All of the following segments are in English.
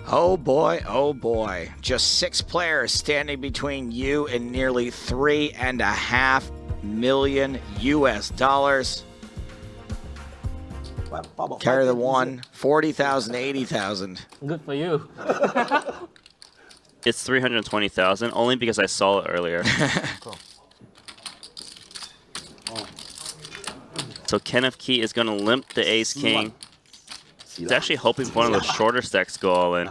Oh boy. Just 6 players standing between you and nearly $3.5 million US. Carry the one, 40,000, 80,000. Good for you. It's 320,000, only because I saw it earlier. So Kenneth Kee is going to limp the ace king. He's actually hoping for one of those shorter stacks to go all in.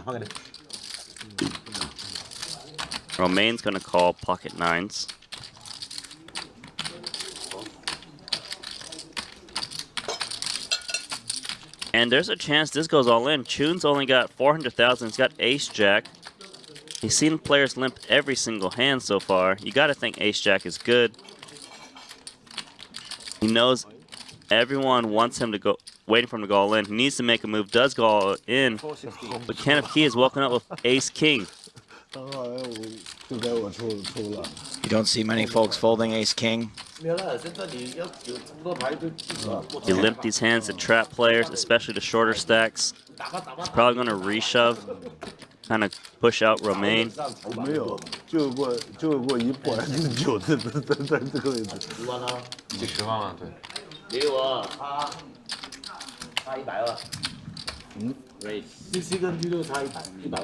Romain's going to call pocket nines. And there's a chance this goes all in. Chun's only got 400,000. He's got ace jack. He's seen players limp every single hand so far. You got to think ace jack is good. He knows everyone wants him to go, waiting for him to go all in. He needs to make a move, does go all in. But Kenneth Kee is woken up with ace king. You don't see many folks folding ace king. You limp these hands to trap players, especially the shorter stacks. He's probably going to reshove, kind of push out Romain.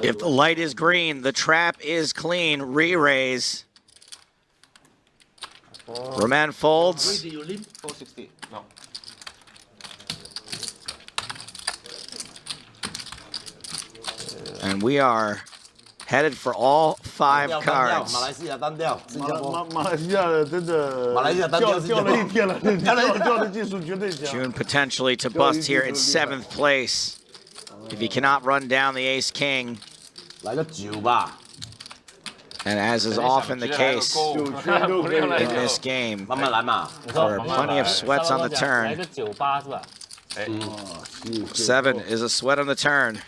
If the light is green, the trap is clean. Re-raise. Roman folds. 460. No. And we are headed for all 5 cards. Chun potentially to bust here in 7th place if he cannot run down the ace king. And as is often the case in this game, there are plenty of sweats on the turn. 7 is a sweat on the turn.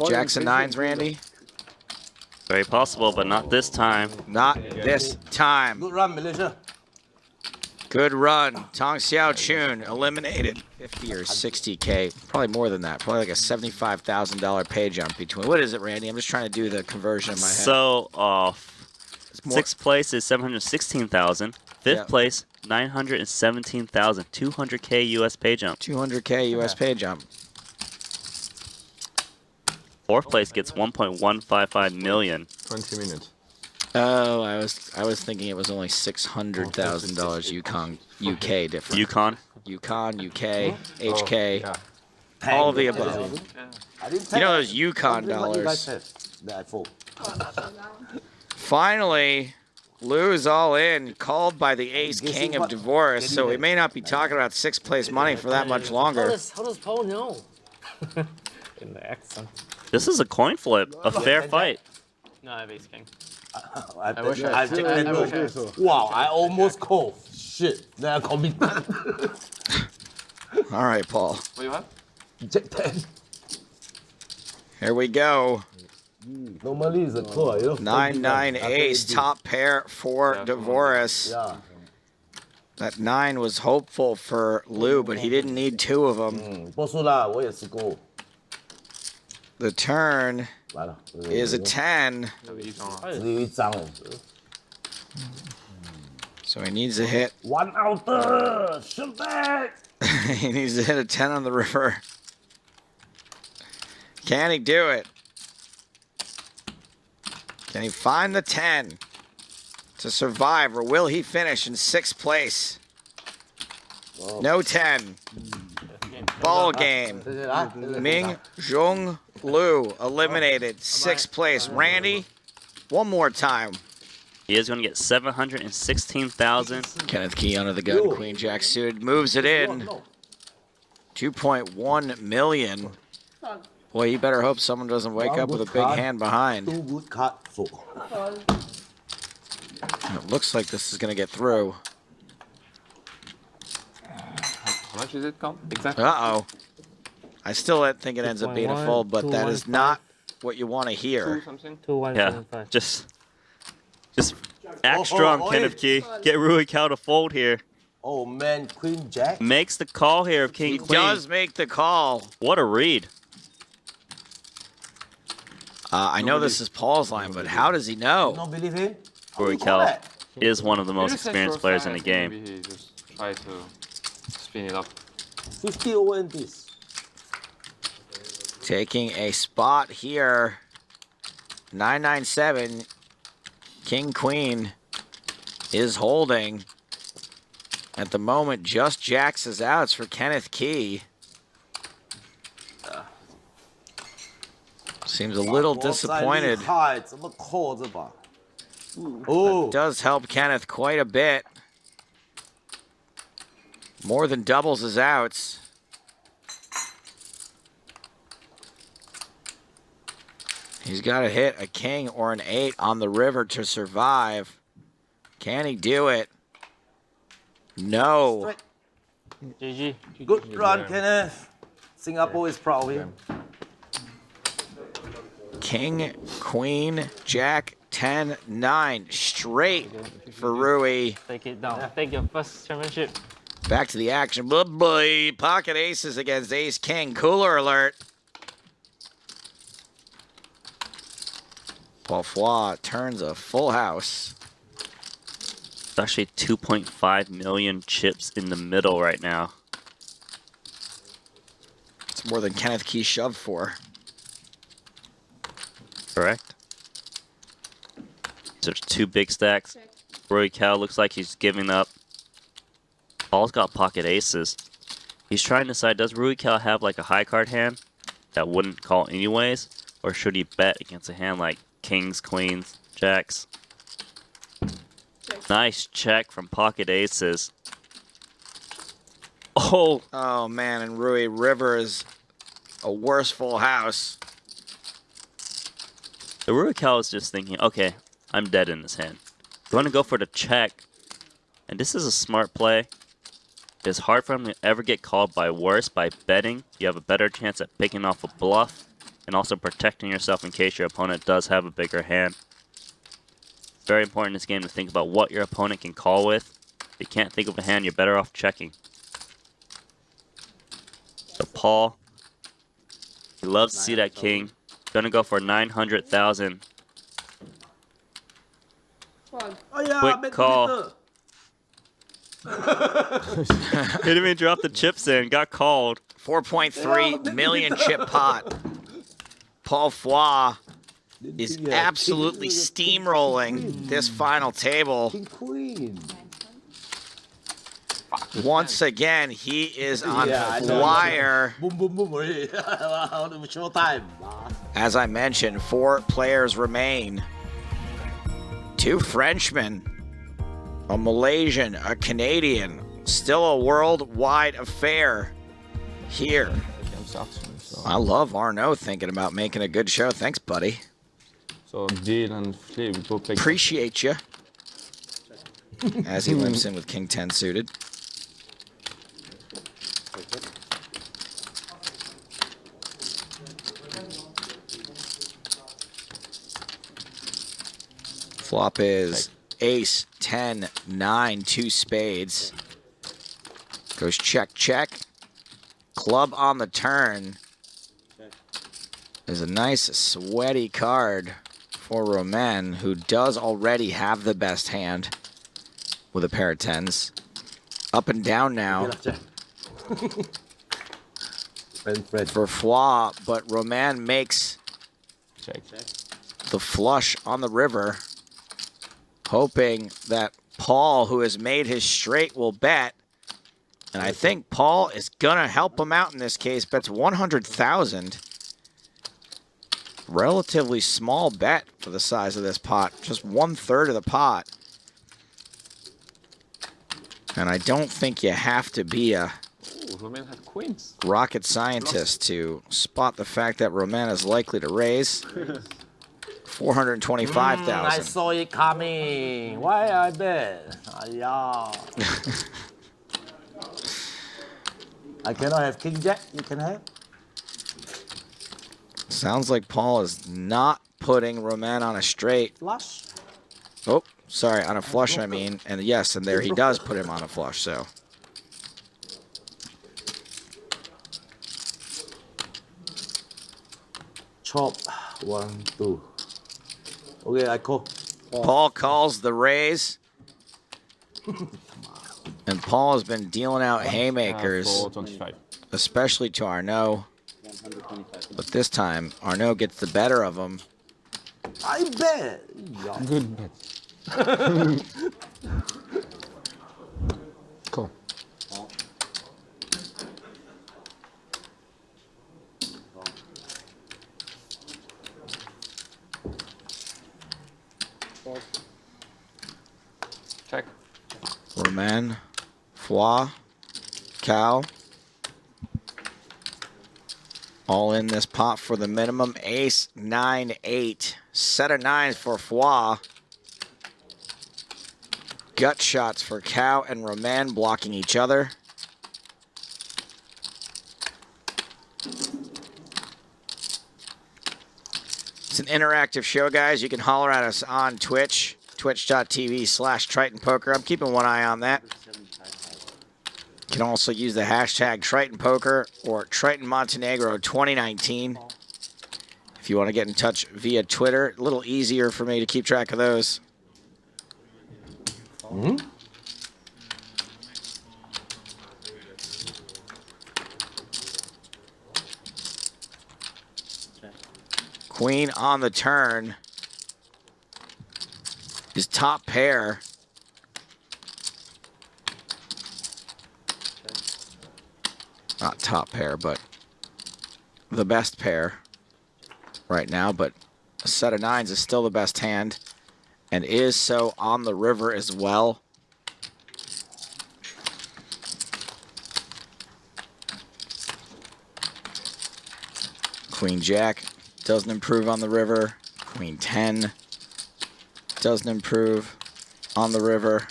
Jackson 9s, Randy? Very possible, but not this time. Not this time. Good run, Malaysia. Good run. Tong Xiao Chun eliminated 50 or 60K. Probably more than that. Probably like a $75,000 pay jump between. What is it, Randy? I'm just trying to do the conversion in my head. So, 6th place is 716,000. 5th place, 917,000. 200K US pay jump. 200K US pay jump. 4th place gets 1.155 million. 20 minutes. Oh, I was thinking it was only $600,000 UK difference. Yukon? Yukon, UK, HK, all of the above. You know those Yukon dollars. Finally, Lou's all in, called by the ace king of Dvoress, so we may not be talking about 6th place money for that much longer. How does Paul know? In the accent. This is a coin flip, a fair fight. No, I have ace king. I wish I wow, I almost called. Shit, then I call me. All right, Paul. What do you have? Jack 10. Here we go. Normally it's a call. 9-9 ace, top pair for Dvoress. Yeah. That 9 was hopeful for Lou, but he didn't need 2 of them. 不输啦，我也是够。 The turn is a 10. 只有一张了。 So he needs to hit. One out, shoot back. He needs to hit a 10 on the river. Can he do it? Can he find the 10 to survive, or will he finish in 6th place? No 10. Ball game. Ming Jong L eliminated 6th place. Randy, one more time. He is going to get 716,000. Kenneth Kee under the gun, Queen Jack suited, moves it in. 2.1 million. Boy, you better hope someone doesn't wake up with a big hand behind. Two good cards. It looks like this is going to get through. How much is it, Tom? Exactly. Uh-oh. I still think it ends up being a fold, but that is not what you want to hear. Something? 2175. Just act strong, Kenneth Kee. Get Rui Cao to fold here. Oh man, Queen Jack. Makes the call here of King He Queen. does make the call. What a read. I know this is Paul's line, but how does he You know? don't believe him? Rui Cao is one of the most experienced players in the game. Maybe he just try to spin it up. 50 over in this. Taking a spot here. 997. King Queen is holding. At the moment, just jacks is outs for Kenneth Kee. Seems a little disappointed. Oh, Does help Kenneth quite a bit. More than doubles his outs. He's got to hit a king or an 8 on the river to survive. Can he do it? No. GG. good run, Kenneth. Singapore is proud of him. King, Queen, Jack, 10, 9. Straight for Rui. Take it down. Take your first championship. Back to the action. Oh boy. Pocket aces against ace king. Cooler alert. Paul Phua turns a full house. It's actually 2.5 million chips in the middle right now. It's more than Kenneth Kee shoved for. Correct. So there's 2 big stacks. Rui Cao looks like he's giving up. Paul's got pocket aces. He's trying to decide, does Rui Cao have like a high card hand that wouldn't call anyways? Or should he bet against a hand like kings, queens, jacks? Nice check from pocket aces. Oh, Oh man, and Rui River is a worse full house. the Rui Cao is just thinking, okay, I'm dead in this hand. You want to go for the check. And this is a smart play. It's hard for him to ever get called by worse. By betting, you have a better chance at picking off a bluff and also protecting yourself in case your opponent does have a bigger hand. It's very important in this game to think about what your opponent can call with. If you can't think of a hand, you're better off checking. So Paul, he loves to see that king. Gonna go for 900,000. Quick call. He didn't even drop the chips in. Got called. 4.3 million chip pot. Paul Phua is absolutely steamrolling this final table. King Queen. Once again, he is on I know. fire. Boom, boom, boom. Already. Show time. As I mentioned, 4 players remain. 2 Frenchmen, a Malaysian, a Canadian. Still a worldwide affair here. I love Arno thinking about making a good show. Thanks, buddy. So deal and flip, we go play. Appreciate you. As he limps in with King 10 suited. Flop is ace, 10, 9, 2 spades. Goes check, check. Club on the turn. Is a nice sweaty card for Roman, who does already have the best hand with a pair of 10s. Up and down now for Phua, but Roman makes Check. the flush on the river, hoping that Paul, who has made his straight, will bet. And I think Paul is going to help him out in this case. Bets 100,000. Relatively small bet for the size of this pot. Just 1/3 of the pot. And I don't think you have to be a Ooh, Roman had queens. rocket scientist to spot the fact that Roman is likely to raise. 425,000. I saw it coming. Why I bet? Yeah. I cannot have King Jack. You can have. Sounds like Paul is not putting Roman on a straight. Flush. Oh, Sorry, on a flush, I mean. And yes, and there he does put him on a flush, so. Chop. 1, 2. Okay, I call. Paul calls the raise. And Paul has been dealing out haymakers, 425. especially to Arno. But this time, Arno gets the better of him. I bet. Yeah. Good bet. Cool. Check. Roman, Phua, Cao. All in this pot for the minimum. Ace, 9, 8. Set of 9s for Phua. Gut shots for Cao and Roman blocking each other. It's an interactive show, guys. You can holler at us on Twitch, twitch.tv/Triton Poker. I'm keeping one eye on that. You can also use the hashtag Triton Poker or Triton Montenegro 2019. If you want to get in touch via Twitter, a little easier for me to keep track of those. Queen on the turn is top pair. Not top pair, but the best pair right now. But a set of 9s is still the best hand and is so on the river as well. Queen Jack doesn't improve on the river. Queen 10 doesn't improve on the river.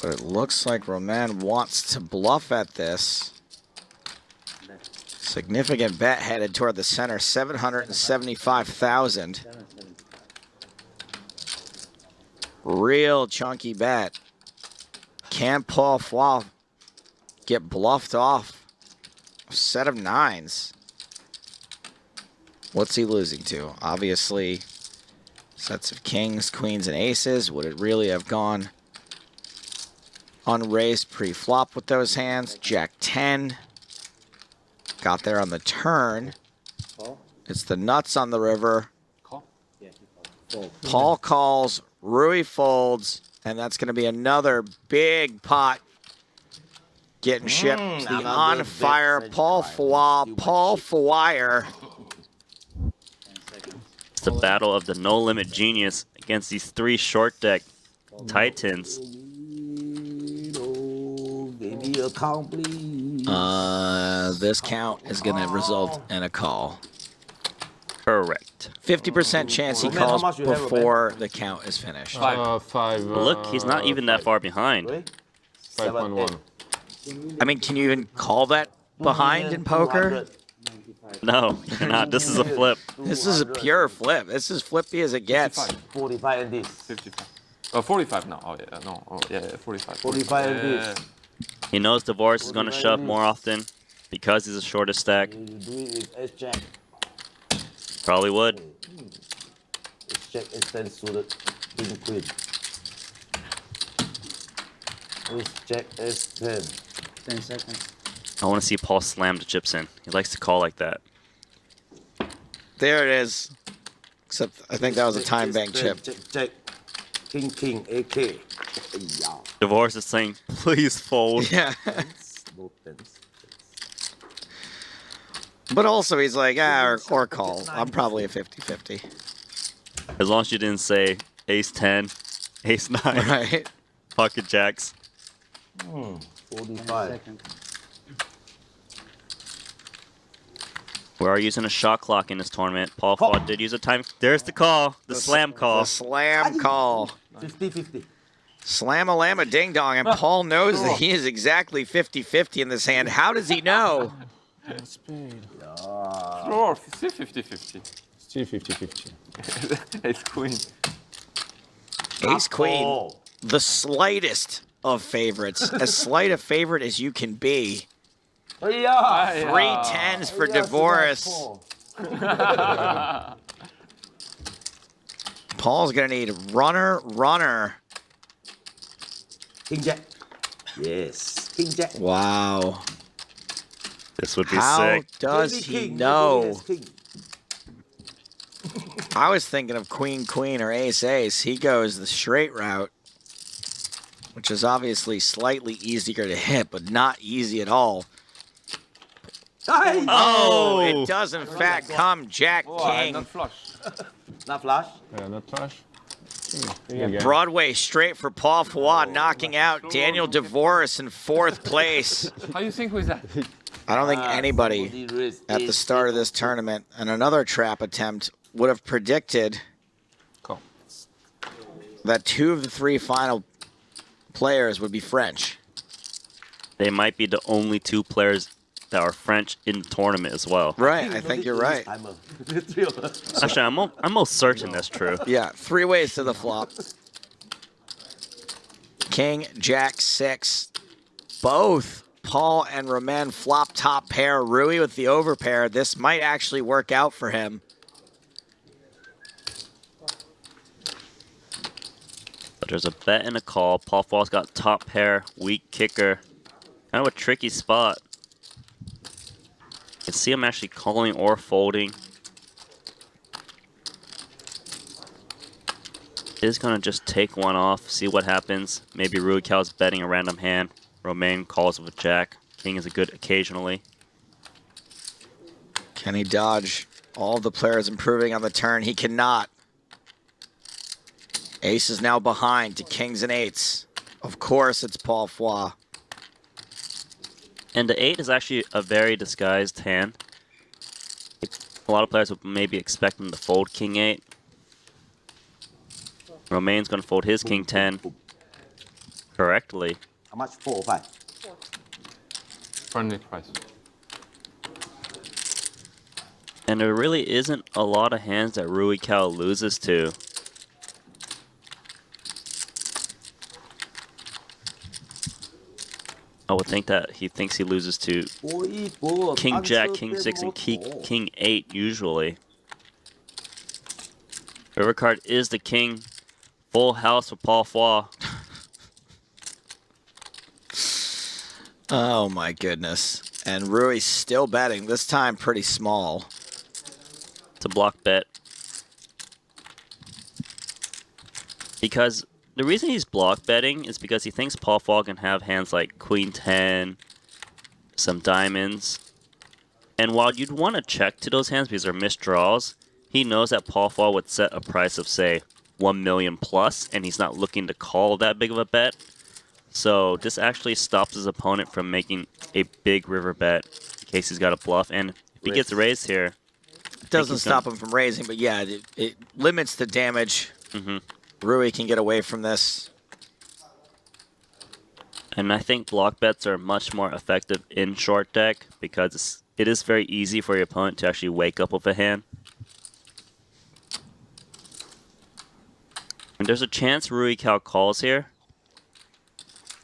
But it looks like Roman wants to bluff at this. Significant bet headed toward the center, 775,000. Real chunky bet. Can Paul Phua get bluffed off? A set of 9s. What's he losing to? Obviously, sets of kings, queens, and aces. Would it really have gone unraised pre-flop with those hands? Jack 10. Got there on the turn. It's the nuts on the river. Call. Paul calls, Rui folds, and that's going to be another big pot getting shipped. The on fire Paul Phua, Paul Phua. It's the battle of the no limit genius against these 3 short deck Titans. Baby, account, please. This count is going to result in a call. Correct. 50% chance he Roman, how calls much you have, before the count is finished. 5. Look, he's not even that far behind. 5.1. I mean, can you even call that behind in poker? No, you're not. This is a flip. This is a pure flip. This is flippy as it gets. 45 and this. 55. Oh, 45 now. Oh, yeah. No. Oh, yeah, 45. 45 and this. He knows Dvoress is going to shove more often because he's the shortest stack. You do it with S-Jack. Probably would. S-Jack, S10 suited. King, queen. S-Jack, S10. 10 seconds. I want to see Paul slam the chips in. He likes to call like that. There it is. Except I think that was a time bank chip. Check. King, king, AK. Yeah. Dvoress is saying, please fold. Yeah. Both tens. But also he's like, or call. I'm probably a 50-50. As long as you didn't say ace 10, ace 9, Right? pocket jacks. 45. Seconds. We are using a shot clock in this tournament. Paul Phua did use a time. There's the call. The slam call. The slam call. 50-50. Slam-a-lama ding-dong. And Paul knows that he is exactly 50-50 in this hand. How does he know? Spade. Floor, still 50-50. Still 50-50. Ace queen. Ace queen, Oh. the slightest of favorites, as slight a favorite as you can be. Yeah. 3 tens for Dvoress. Paul's gonna need runner. King Jack. Yes. King Jack. Wow. This would be How sick. does Maybe he king, know? maybe king. I was thinking of queen or ace. He goes the straight route, which is obviously slightly easier to hit, but not easy at all. Oh, it does in fact come Jack King. Not flush. Not flush. Yeah, not flush. Broadway straight for Paul Phua, knocking out Daniel Dvoress in 4th place. How you think with that? I don't think anybody at the start of this tournament and another trap attempt would have predicted Cool. that 2 of the 3 final players would be French. They might be the only 2 players that are French in the tournament as well. Right, I think you're right. Actually, I'm most certain that's true. Yeah, 3 ways to the flop. King, Jack, 6. Both Paul and Roman flop top pair. Rui with the overpair. This might actually work out for him. But there's a bet and a call. Paul Fall's got top pair, weak kicker. Kind of a tricky spot. You can see him actually calling or folding. Is gonna just take one off, see what happens. Maybe Rui Cao's betting a random hand. Romain calls with Jack. King is a good occasionally. Can he dodge all the players improving on the turn? He cannot. Ace is now behind to kings and 8s. Of course, it's Paul Phua. And the 8 is actually a very disguised hand. A lot of players would maybe expect him to fold king 8. Romain's going to fold his king 10 correctly. How much? 4 or 5? Friendly price. And there really isn't a lot of hands that Rui Cao loses to. I would think that he thinks he loses to King Jack, King 6, and King 8 usually. River card is the king. Full house for Paul Phua. Oh my goodness. And Rui's still betting, this time pretty small. It's a block bet. Because the reason he's block betting is because he thinks Paul Phua can have hands like Queen 10, some diamonds. And while you'd want to check to those hands because they're missed draws, he knows that Paul Phua would set a price of, say, 1 million plus, and he's not looking to call that big of a bet. So this actually stops his opponent from making a big river bet in case he's got a bluff. And if he gets raised here, It doesn't stop him from raising, but yeah, it limits the damage. Rui can get away from this. And I think block bets are much more effective in short deck because it is very easy for your opponent to actually wake up with a hand. And there's a chance Rui Cao calls here,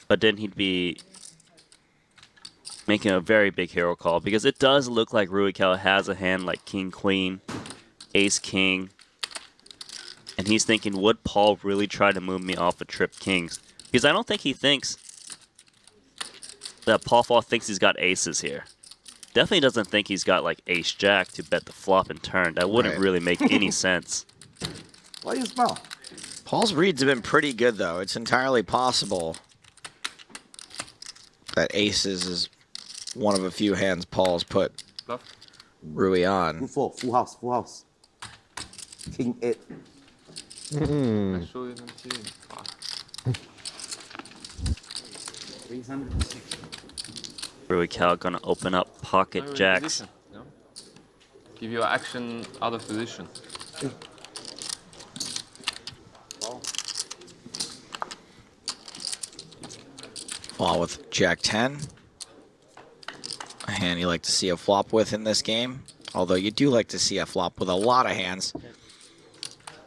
but then he'd be making a very big hero call because it does look like Rui Cao has a hand like King Queen, Ace King, and he's thinking, would Paul really try to move me off of trip kings? Because I don't think he thinks that Paul Phua thinks he's got aces here. Definitely doesn't think he's got like Ace Jack to bet the flop and turn. That wouldn't really make any sense. Why do you smell? Paul's reads have been pretty good, though. It's entirely possible that aces is one of a few hands Paul's put Bluff. Rui on. 4, full house, full house. King 8. I show you and see. Fuck. Rui Cao gonna open up pocket Now you're in jacks. position, you know? Give your action out of position. Paul with Jack 10. A hand you like to see a flop with in this game. Although you do like to see a flop with a lot of hands.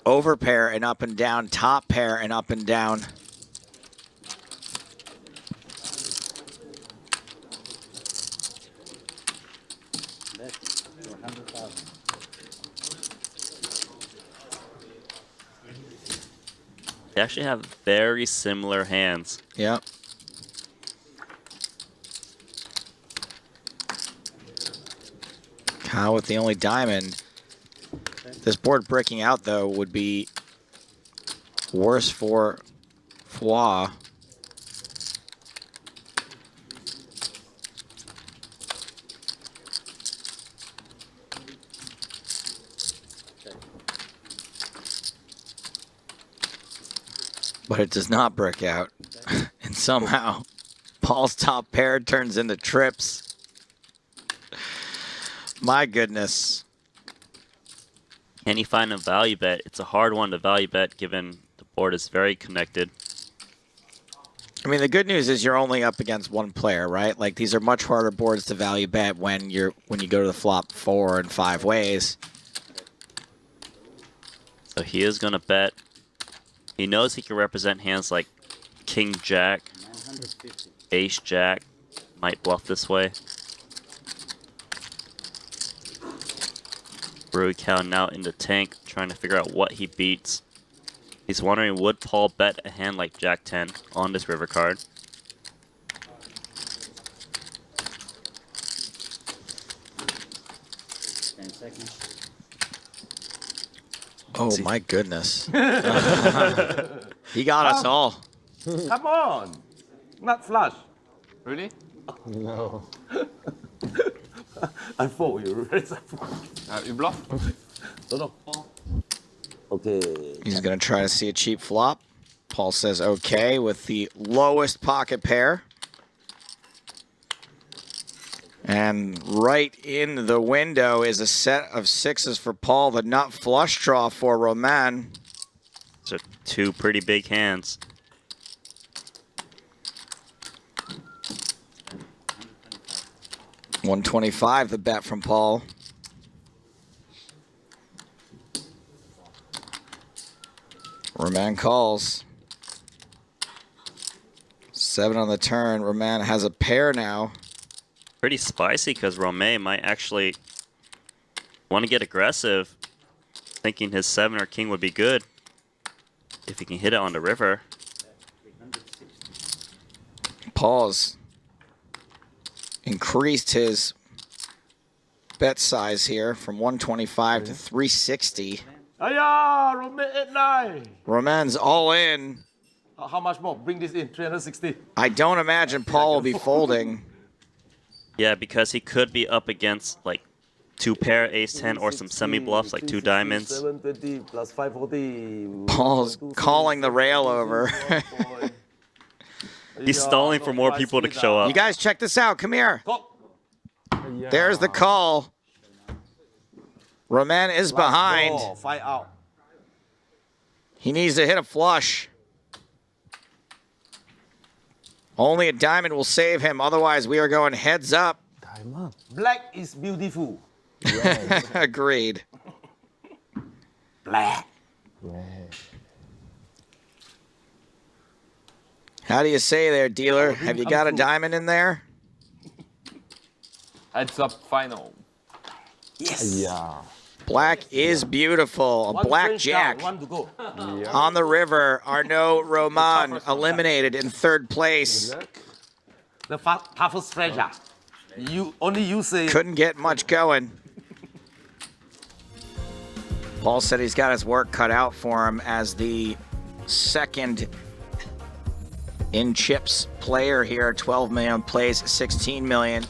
Over pair and up and down, top pair and up and down. They actually have very similar hands. Yep. Kyle with the only diamond. This board breaking out, though, would be worse for Phua. But it does not break out. And somehow, Paul's top pair turns into trips. My goodness. Can he find a value bet? It's a hard one to value bet given the board is very connected. I mean, the good news is you're only up against one player, right? Like, these are much harder boards to value bet when you go to the flop 4 and 5 ways. So he is going to bet. He knows he can represent hands like King Jack, Ace Jack, might bluff this way. Rui Cao now in the tank, trying to figure out what he beats. He's wondering, would Paul bet a hand like Jack 10 on this river card? Oh, my goodness. He got us all. Come on. Not flush. Really? No. I fold you. You bluff? No. Okay. He's going to try to see a cheap flop. Paul says okay with the lowest pocket pair. And right in the window is a set of 6s for Paul. The nut flush draw for Roman. So 2 pretty big hands. $125 the bet from Paul. Roman calls. 7 on the turn. Roman has a pair now. Pretty spicy because Romain might actually want to get aggressive, thinking his 7 or king would be good if he can hit it on the river. Paul's increased his bet size here from 125 to 360. Aya, Roman 8-9. Roman's all in. How much more? Bring this in, 360. I don't imagine Paul will be folding. Yeah, because he could be up against like 2 pair, ace 10, or some semi bluffs like 2 diamonds. 720 plus 540. Paul's calling the rail over. He's stalling for more people to show You up. guys check this out. Come here. There's the call. Roman is behind. 5 out. He needs to hit a flush. Only a diamond will save him. Otherwise, we are going heads up. Diamond. Black is beautiful. Agreed. Black. Red. How do you say there, dealer? Have you got a diamond in there? Heads up final. Yes. Yeah. Black is beautiful. A One black French jack down, 1 to go. on the river. Arno Roman eliminated in 3rd place. The toughest treasure. You say. Couldn't get much going. Paul said he's got his work cut out for him as the 2nd in chips player here. 12 million plays, 16 million.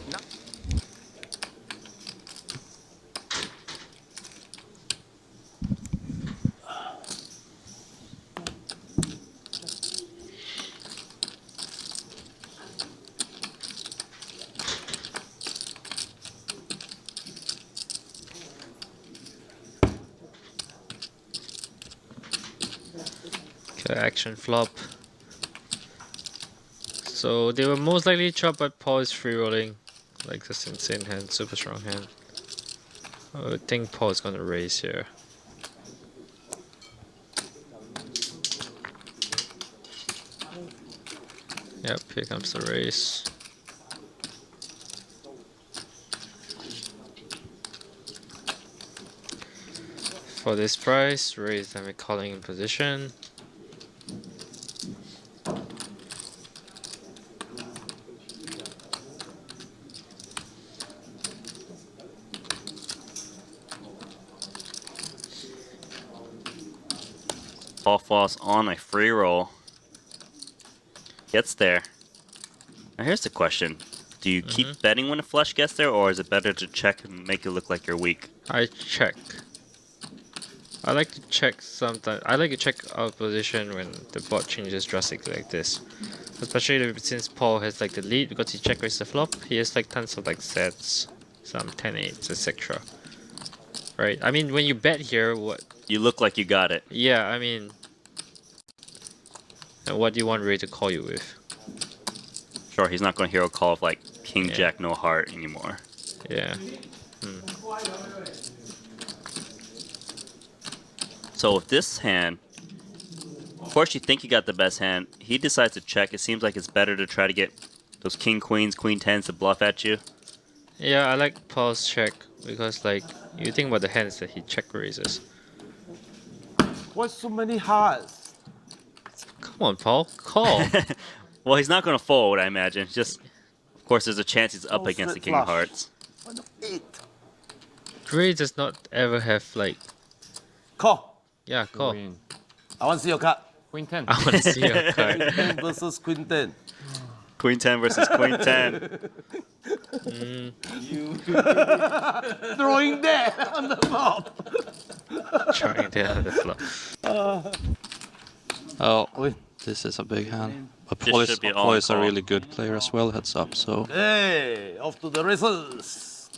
Action flop. So they were most likely chop, but Paul is free rolling. Like this insane hand, super strong hand. I think Paul's gonna raise here. Yep, here comes the raise. For this price, raise them calling in position. Phua's on a free roll. Gets there. Now here's the question. Do you keep betting when a flush gets there, or is it better to check and make it look like you're weak? I check. I like to check sometimes. I like to check our position when the board changes drastically like this. Especially since Paul has like the lead because he check raised the flop. He has like tons of like sets, some 10-8s, etc. Right? I mean, when you bet here, what? You look like you got it. Yeah, I mean, what do you want Ray to call you with? Sure, he's not going to hear a call of like King Jack no heart anymore. Yeah. So with this hand, of course you think you got the best hand. He decides to check. It seems like it's better to try to get those king queens, queen tens to bluff at you. Yeah, I like Paul's check because like you think about the hands that he check raises. Why so many hearts? Come on, Paul, call. Well, he's not going to fold, I imagine. Just, of course, there's a chance he's up Oh, against the slip king of flush. hearts. Why not 8? Ray does not ever have like, Call. yeah, call. Queen. I want to see your card. Queen 10. I want to see your card. Queen 10 versus Queen 10. Queen 10 versus Queen 10. Throwing that on the board. Trying to have the flop. Oh, this is a big hand. But This Paul is, should be Paul all is a call. really good player as well, heads up, so... Hey, off to the races.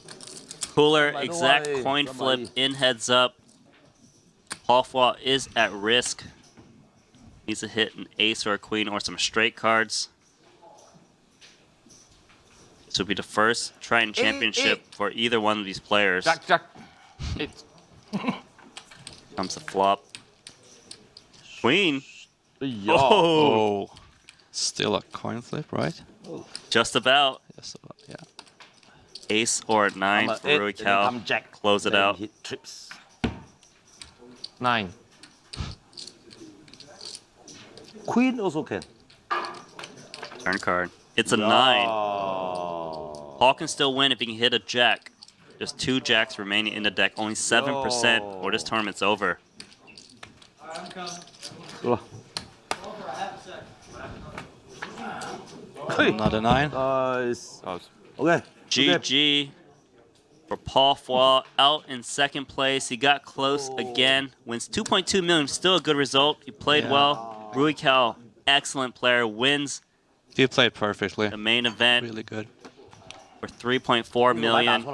Cooler, By the exact way, coin somebody- flip in heads up. Phua is at risk. Needs to hit an ace or a queen or some straight cards. This will be the first Triton championship for either one of these players. Jack, Jack. 8. Comes the flop. Queen. Yeah. Oh, Oh, still a coin flip, right? just about. Yes, yeah. Ace or a 9 I'm a for 8, Rui and then Cao. come Jack. Close it Then out. Hit trips. 9. Queen also can. Turn card. It's a 9. Oh. Paul can still win if he can hit a jack. There's 2 jacks remaining in the deck. Only 7% or this tournament's over. Another 9. Nice. Oh, Okay. GG for Phua out in second place. He got close again. Wins 2.2 million. Still a good result. He played well. Rui Cao, excellent player, wins You played perfectly. the main event Really good. for 3.4 million.